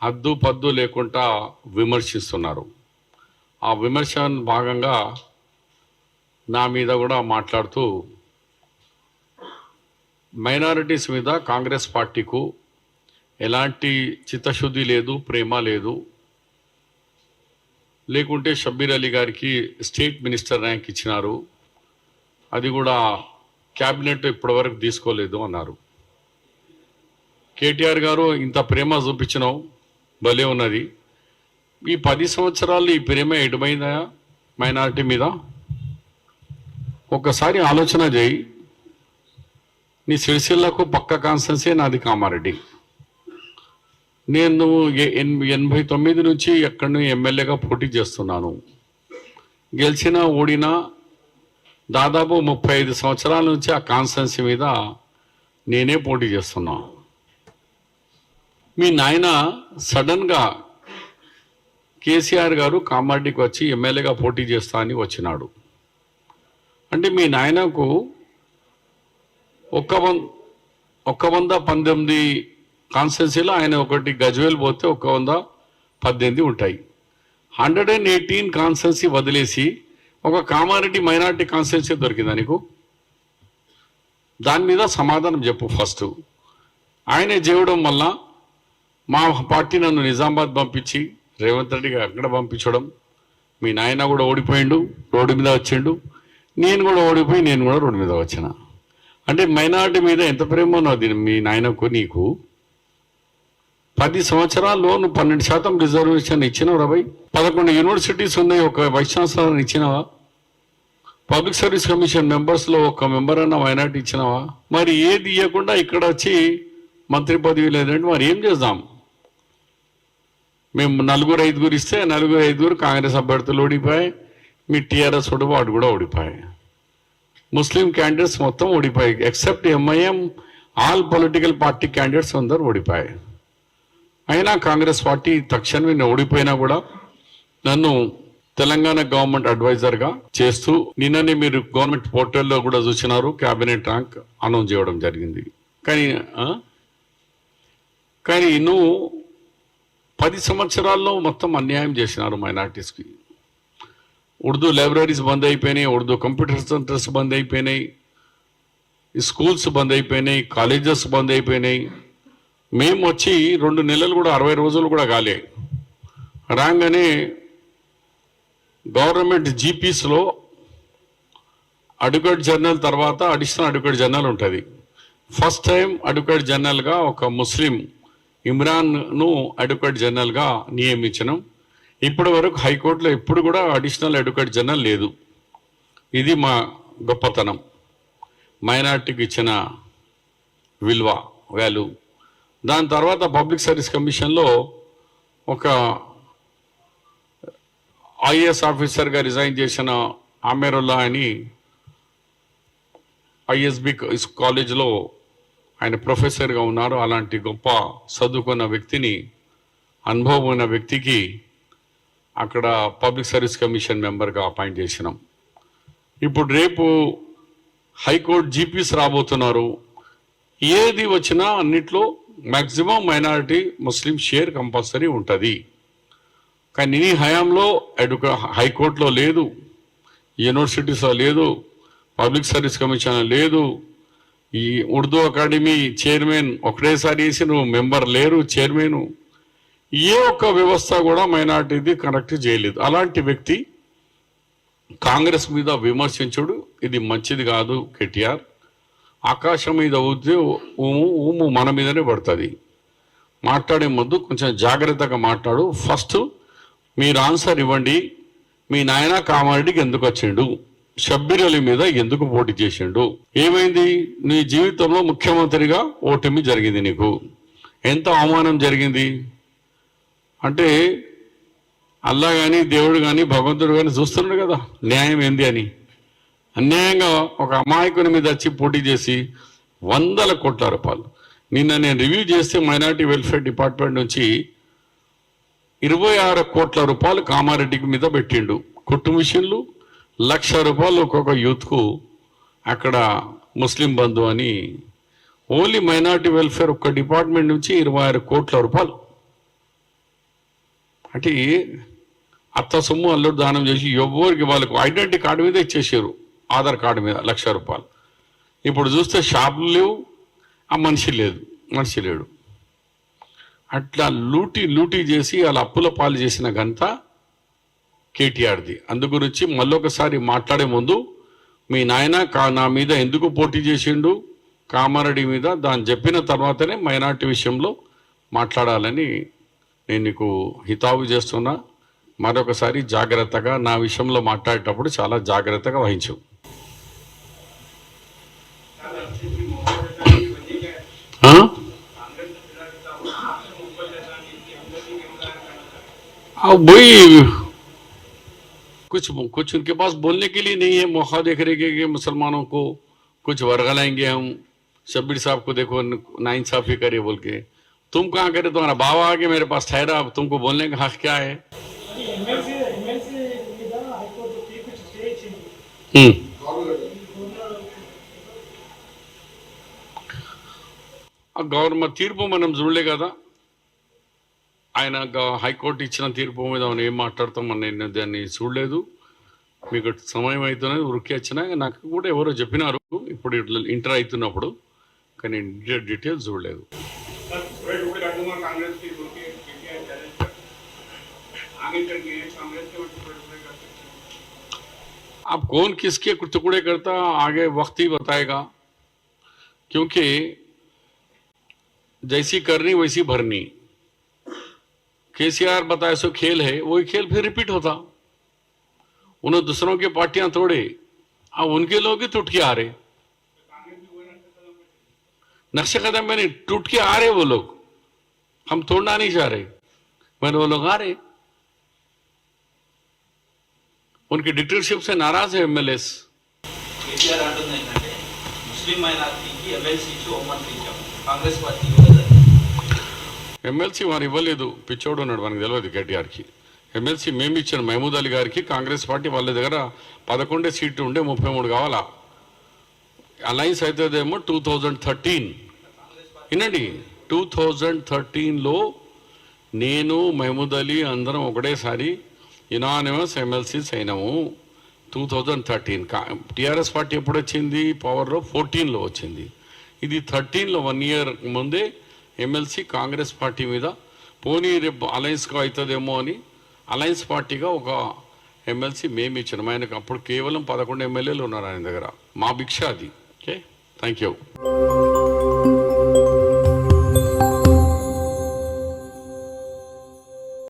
హద్దు పద్దు లేకుండా విమర్శిస్తున్నారు. ఆ విమర్శ భాగంగా నా మీద కూడా మాట్లాడుతూ మైనారిటీస్ మీద కాంగ్రెస్ పార్టీకు ఎలాంటి చిత్తశుద్ధి లేదు, ప్రేమ లేదు. లేకుంటే షబ్బీర్ అలీ గారికి స్టేట్ మినిస్టర్ ర్యాంక్ ఇచ్చినారు, అది కూడా క్యాబినెట్ ఇప్పటివరకు తీసుకోలేదు అన్నారు. కేటీఆర్ గారు ఇంత ప్రేమ చూపించినావు, భలే ఉన్నది. ఈ 10 సంవత్సరాలు ఈ ప్రేమ ఎటుమైందా మైనారిటీ మీద? ఒక్కసారి ఆలోచన చేయి. నీ సిరిసిల్లకు పక్క కాన్స్టెన్సీ, నాది కామారెడ్డి. నేను 89 నుంచి ఎక్కడి నుంచి ఎమ్మెల్యేగా పోటీ చేస్తున్నాను. గెలిచినా ఓడినా దాదాపు 35 సంవత్సరాల నుంచి ఆ కాన్స్టెన్సీ మీద నేనే పోటీ చేస్తున్నా. మీ నాయన సడన్గా కేసీఆర్ గారు కామారెడ్డికి వచ్చి ఎమ్మెల్యేగా పోటీ చేస్తా అని వచ్చినాడు. అంటే మీ నాయనకు 119 కాన్స్టెన్సీలో ఆయన ఒకటి గజ్వేల్ పోతే 118 ఉంటాయి. 118 కాన్స్టెన్సీ వదిలేసి ఒక కామారెడ్డి మైనారిటీ కాన్స్టెన్సీ దొరికిందా నీకు? దాని మీద సమాధానం చెప్పు ఫస్ట్. ఆయనే చేయడం వల్ల మా పార్టీ నన్ను నిజామాబాద్ పంపించి రేవంత్ రెడ్డిగా అక్కడ పంపించడం, మీ నాయన కూడా ఓడిపోయిండు, రోడ్డు మీద వచ్చిండు. నేను కూడా ఓడిపోయి నేను కూడా రోడ్డు మీద వచ్చిన. అంటే మైనారిటీ మీద ఎంత ప్రేమ ఉన్నది మీ నాయనకు నీకు? 10 సంవత్సరాల్లో నువ్వు 12% రిజర్వేషన్ ఇచ్చినావు రాబాయ్. 11 యూనివర్సిటీస్ ఉన్నాయి, ఒక వైస్ ఛాన్సలర్ ఇచ్చినావా? పబ్లిక్ సర్వీస్ కమిషన్ మెంబర్స్లో ఒక మెంబర్ అన్న మైనారిటీ ఇచ్చినావా? మరి ఏది ఇవ్వకుండా ఇక్కడ వచ్చి మంత్రి పదవి లేదంటే మరి ఏం చేద్దాం? మేము 4-5 ఇస్తే 4-5 కాంగ్రెస్ అభ్యర్థులు ఓడిపోయాయి. మీ టీఆర్ఎస్ వాడు కూడా ఓడిపోయాయి. ముస్లిం క్యాండిడేట్స్ మొత్తం ఓడిపోయాయి. Except MIM, all political party candidates అందరూ ఓడిపోయాయి. అయినా కాంగ్రెస్ పార్టీ తక్షణమే నేను ఓడిపోయినా కూడా నన్ను తెలంగాణ గవర్నమెంట్ అడ్వైజర్గా చేస్తూ, నిన్ననే మీరు గవర్నమెంట్ పోర్టల్లో కూడా చూసినారు, క్యాబినెట్ ర్యాంక్ అనౌన్స్ చేయడం జరిగింది. కానీ నువ్వు 10 సంవత్సరాల్లో మొత్తం అన్యాయం చేసినారు మైనార్టీస్కి. ఉర్దూ లైబ్రరీస్ బంద్ అయిపోయినాయి, ఉర్దూ కంప్యూటర్ సెంటర్స్ బంద్ అయిపోయినాయి, స్కూల్స్ బంద్ అయిపోయినాయి, కాలేజెస్ బంద్ అయిపోయినాయి. మేము వచ్చి 2 నెలలు కూడా 60 రోజులు కూడా కాలే రాగానే గవర్నమెంట్ జీపీస్లో అడ్వకేట్ జనరల్ తర్వాత అడిషనల్ అడ్వకేట్ జనరల్ ఉంటుంది. ఫస్ట్ టైం అడ్వకేట్ జనరల్గా ఒక ముస్లిం ఇమ్రాన్ను అడ్వకేట్ జనరల్గా నియమించడం. ఇప్పటి వరకు హైకోర్టులో ఎప్పుడు కూడా అడిషనల్ అడ్వకేట్ జనరల్ లేదు. ఇది మా గొప్పతనం, మైనార్టీకి ఇచ్చిన వాల్యూ. దాని తర్వాత పబ్లిక్ సర్వీస్ కమిషన్లో ఒక ఐఏఎస్ ఆఫీసర్గా రిజైన్ చేసిన ఆమెరుల్లా అని ఐఎస్బి కాలేజ్లో ఆయన ప్రొఫెసర్గా ఉన్నారు. అలాంటి గొప్ప చదువుకున్న వ్యక్తిని, అనుభవం ఉన్న వ్యక్తికి అక్కడ పబ్లిక్ సర్వీస్ కమిషన్ మెంబర్గా అపాయింట్ చేసినాం. ఇప్పుడు రేపు హైకోర్టు జీపీస్ రాబోతున్నారు. ఏది వచ్చినా అన్నిట్లో మ్యాక్సిమం మైనారిటీ ముస్లిం షేర్ కంపల్సరీ ఉంటుంది. కానీ నీ హయాంలో హైకోర్టులో లేదు, యూనివర్సిటీస్లో లేదు, పబ్లిక్ సర్వీస్ కమిషన్లో లేదు. ఈ ఉర్దూ అకాడమీ చైర్మన్ ఒకటేసారి వేసి నువ్వు మెంబర్ లేరు, చైర్మన్. ఏ ఒక్క వ్యవస్థ కూడా మైనార్టీది కరెక్ట్ చేయలేదు. అలాంటి వ్యక్తి కాంగ్రెస్ మీద విమర్శించుడు ఇది మంచిది కాదు. కేటీఆర్, ఆకాశం మీద ఊతే ఊము మన మీదనే పడుతుంది. మాట్లాడే ముందు కొంచెం జాగ్రత్తగా మాట్లాడు. ఫస్ట్ మీరు ఆన్సర్ ఇవ్వండి. మీ నాయన కామారెడ్డికి ఎందుకు వచ్చిండు? షబ్బీర్ అలీ మీద ఎందుకు పోటీ చేసిండు? ఏమైంది? నీ జీవితంలో ముఖ్యమంత్రిగా ఓటమి జరిగింది. నీకు ఎంత అవమానం జరిగింది అంటే అల్లా కానీ దేవుడు కానీ భగవంతుడు కానీ చూస్తున్నాడు కదా న్యాయం ఏంది అని. అన్యాయంగా ఒక అమాయకుని మీద వచ్చి పోటీ చేసి 100 కోట్ల రూపాయలు. నిన్న నేను రివ్యూ చేస్తే మైనారిటీ వెల్ఫేర్ డిపార్ట్మెంట్ నుంచి 26 కోట్ల రూపాయలు కామారెడ్డికి మీద పెట్టిండు. కుట్టు మిషన్లు, 1,00,000 రూపాయలు ఒక్కొక్క యూత్కు అక్కడ ముస్లిం బంధు అని. ఓన్లీ మైనారిటీ వెల్ఫేర్ ఒక్క డిపార్ట్మెంట్ నుంచి 26 కోట్ల రూపాయలు. అంటే అత్త సొమ్ము అల్లుడు దానం చేసి ఎవరికి వాళ్ళకు ఐడెంటిటీ కార్డు మీద ఇచ్చేసారు, ఆధార్ కార్డు మీద ₹1,00,000. ఇప్పుడు చూస్తే షాపులు లేవు, ఆ మనిషి లేడు. అట్లా లూటీ చేసి వాళ్ళ అప్పుల పాలు చేసిన ఘనత కేటీఆర్ది. అందు గురించి మళ్ళొకసారి మాట్లాడే ముందు మీ నాయన నా మీద ఎందుకు పోటీ చేసిండు కామారెడ్డి మీద, దాన్ని చెప్పిన తర్వాతనే మైనార్టీ విషయంలో మాట్లాడాలని నేను నీకు హితావు చేస్తున్నా. మరొకసారి జాగ్రత్తగా నా విషయంలో మాట్లాడేటప్పుడు చాలా జాగ్రత్తగా వహించు. वही कुछ उनके पास बोलने के लिए नहीं है, मौका देख रहे कि मुसलमानों को कुछ वर्गलाएंगे हम, शब्बीर साहब को देखो नाइंसाफी करे बोल के। तुम कहाँ करे, तुम्हारा बाबा आके मेरे पास ठहरा, अब तुमको बोलने का हक क्या है? గవర్నమెంట్ తీర్పు మనం చూడలే కదా, ఆయన హైకోర్టు ఇచ్చిన తీర్పు మీద మనం ఏం మాట్లాడతామని నేను దాన్ని చూడలేదు. మీకు సమయం అవుతున్నది ఉరికి వచ్చినా నాకు కూడా ఎవరో చెప్పినారు ఇప్పుడు ఇంటర్ అవుతున్నప్పుడు, కానీ డీటెయిల్స్ చూడలేదు. अब कौन किसके टुकड़े करता आगे वक्त ही बताएगा, क्योंकि जैसी करनी वैसी भरनी। केसीआर बताए सो खेल है, वही खेल फिर रिपीट होता। उन्होंने दूसरों की पार्टियां तोड़े, अब उनके लोग ही टूट के आ रहे, नक्शे कदम में नहीं टूट के आ रहे वो लोग, हम तोड़ना नहीं चाह रहे, मैंने वो लोग आ रहे, उनकी डिक्टेटरशिप से नाराज है एमएलएस। ఎమ్మెల్సీ వారు ఇవ్వలేదు, పిచ్చోడు ఉన్నాడు, మనకు తెలియదు కేటీఆర్కి. ఎమ్మెల్సీ మేము ఇచ్చిన మహమూద్ అలీ గారికి కాంగ్రెస్ పార్టీ వాళ్ళ దగ్గర 11 సీట్లు ఉండే 33 కావాలా. అలయన్స్ అవుతుందేమో 2013 వినండి, 2013లో నేను మహమూద్ అలీ అందరం ఒకటేసారి యునానిమస్ ఎమ్మెల్సీస్ అయినాము. 2013 టీఆర్ఎస్ పార్టీ ఎప్పుడు వచ్చింది పవర్లో, 14లో వచ్చింది. ఇది 13లో 1 ఇయర్ ముందే ఎమ్మెల్సీ కాంగ్రెస్ పార్టీ మీద పోనీ రేపు అలయన్స్గా అవుతుందేమో అని అలయన్స్ పార్టీగా ఒక ఎమ్మెల్సీ మేము ఇచ్చినాం. ఆయనకు అప్పుడు కేవలం 11 ఎమ్మెల్యేలు ఉన్నారు ఆయన దగ్గర. మా భిక్ష అది. Okay, thank you.